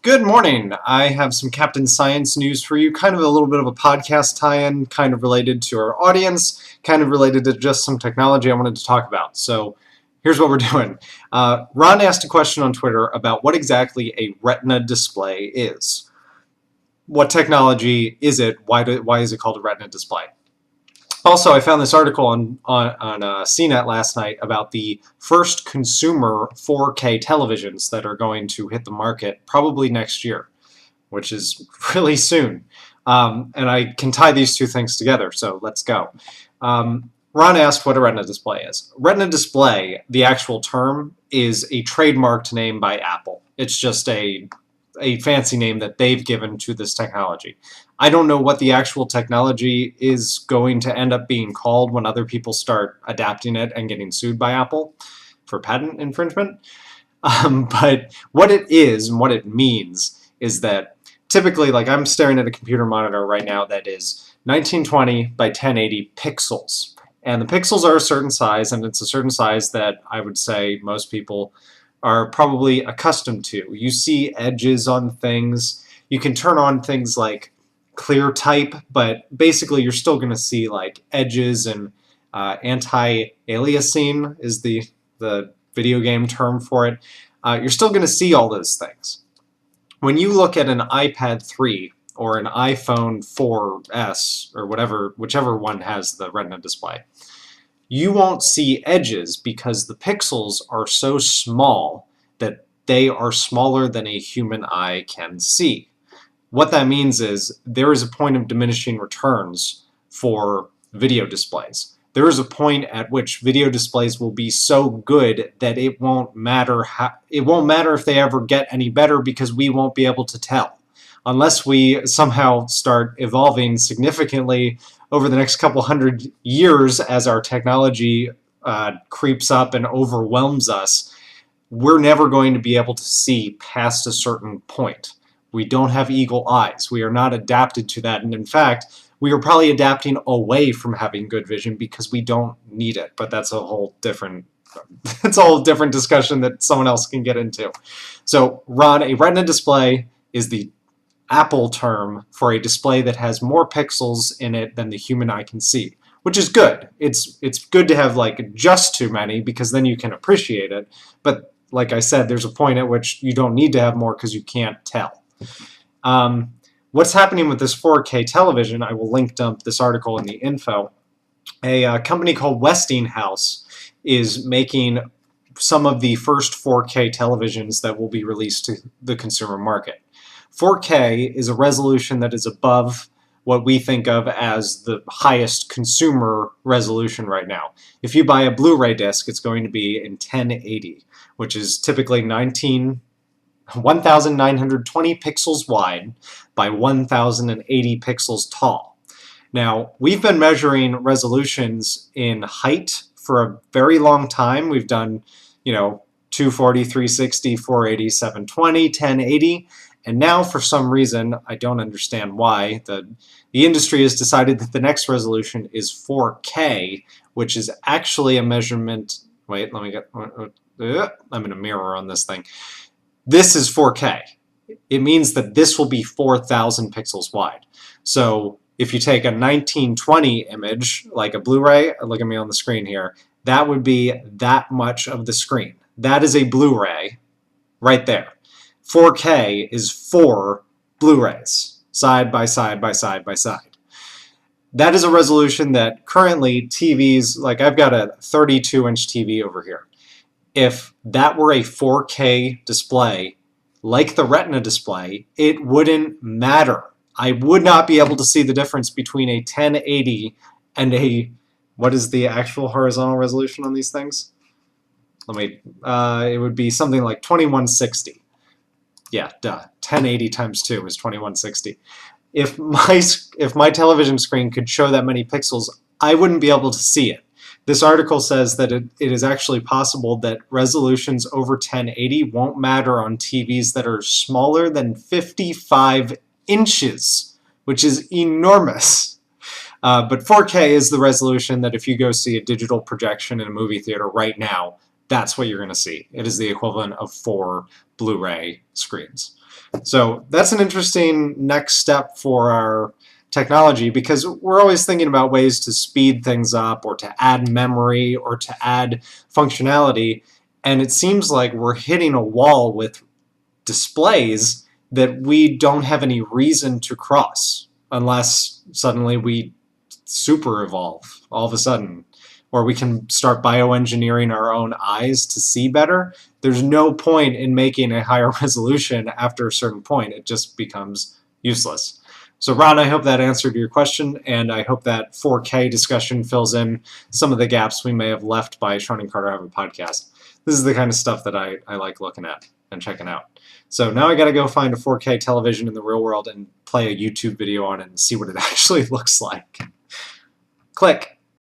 Good morning. I have some Captain Science news for you, kind of a little bit of a podcast tie-in, kind of related to our audience, kind of related to just some technology I wanted to talk about. So here's what we're doing. Ron asked a question on Twitter about what exactly a retina display is. What technology is it? Why is it called a retina display? Also, I found this article on CNET last night about the first consumer 4K televisions that are going to hit the market probably next year, which is really soon. And I can tie these two things together, so let's go. Ron asked what a retina display is. Retina display, the actual term, is a trademarked name by Apple. It's just a fancy name that they've given to this technology. I don't know what the actual technology is going to end up being called when other people start adapting it and getting sued by Apple for patent infringement. But what it is and what it means is that typically, like I'm staring at a computer monitor right now that is 1920 by 1080 pixels. And the pixels are a certain size, and it's a certain size that I would say most people are probably accustomed to. You see edges on things. You can turn on things like clear type, but basically you're still going to see like edges, and anti-aliasing is the video game term for it. You're still going to see all those things. When you look at an iPad 3 or an iPhone 4S or whichever one has the Retina display, you won't see edges because the pixels are so small that they are smaller than a human eye can see. What that means is there is a point of diminishing returns for video displays. There is a point at which video displays will be so good that it won't matter if they ever get any better, because we won't be able to tell unless we somehow start evolving significantly over the next couple hundred years as our technology creeps up and overwhelms us. We're never going to be able to see past a certain point. We don't have eagle eyes. We are not adapted to that. And in fact, we are probably adapting away from having good vision because we don't need it. But that's a whole different discussion that someone else can get into. So, Ron, a retina display is the Apple term for a display that has more pixels in it than the human eye can see, which is good. It's good to have like just too many because then you can appreciate it. But like I said, there's a point at which you don't need to have more because you can't tell. What's happening with this 4K television, I will link dump this article in the info. A company called Westinghouse is making some of the first 4K televisions that will be released to the consumer market. 4K is a resolution that is above what we think of as the highest consumer resolution right now. If you buy a Blu-ray disc, it's going to be in 1080, which is typically 1,920 pixels wide by 1,080 pixels tall. Now, we've been measuring resolutions in height for a very long time. We've done, 240, 360, 480, 720, 1080. And now, for some reason, I don't understand why, the industry has decided that the next resolution is 4K, which is actually a measurement. Wait, let me get. I'm in a mirror on this thing. This is 4K. It means that this will be 4,000 pixels wide. So if you take a 1920 image, like a Blu-ray, look at me on the screen here, that would be that much of the screen. That is a Blu-ray right there. 4K is 4 Blu-rays, side by side by side by side. That is a resolution that currently TVs, like I've got a 32-inch TV over here. If that were a 4K display, like the Retina display, it wouldn't matter. I would not be able to see the difference between a 1080 and what is the actual horizontal resolution on these things? It would be something like 2160. Yeah, duh. 1080 times 2 is 2160. If my television screen could show that many pixels, I wouldn't be able to see it. This article says that it is actually possible that resolutions over 1080 won't matter on TVs that are smaller than 55 inches, which is enormous. But 4K is the resolution that if you go see a digital projection in a movie theater right now, that's what you're going to see. It is the equivalent of 4 Blu-ray screens. So that's an interesting next step for our technology, because we're always thinking about ways to speed things up or to add memory or to add functionality, and it seems like we're hitting a wall with displays that we don't have any reason to cross unless suddenly we super evolve all of a sudden, or we can start bioengineering our own eyes to see better. There's no point in making a higher resolution after a certain point. It just becomes useless. So Ron, I hope that answered your question, and I hope that 4K discussion fills in some of the gaps we may have left by Sean and Carter Have a Podcast. This is the kind of stuff that I like looking at and checking out. So now I got to go find a 4K television in the real world and play a YouTube video on it and see what it actually looks like. Click.